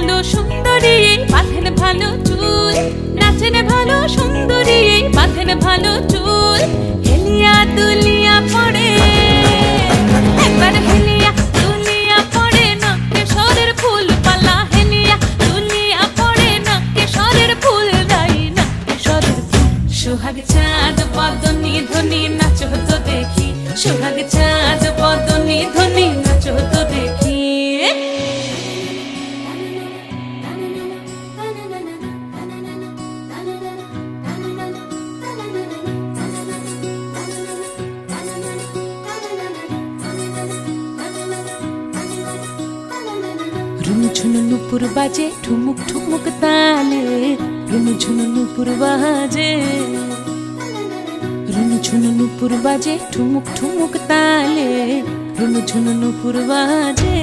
ভালো সুন্দরী বাঁধেন ভালো চুল, নাচেন ভালো সুন্দরী বাঁধেন ভালো চুল। হেলিয়া দুলিয়া পড়ে একবার, হেলিয়া দুলিয়া পড়ে নক্কেশ্বরের ফুল পালা। হেলিয়া দুলিয়া পড়ে নক্কেশ্বরের ফুল দাই নক্কেশ্বরের ফুল। সোহাগ চাঁদ বদনি ধ্বনি নাচো তো দেখি, সোহাগ চাঁদ বদনি ধ্বনি নাচো তো দেখি। ঝুনু নুপুর বাজে ঠুমুক ঠুমুক তালে, ঝুনু নুপুর বাজে, ঝুনু নুপুর বাজে ঠুমুক ঠুমুক তালে, ঝুনু নুপুর বাজে।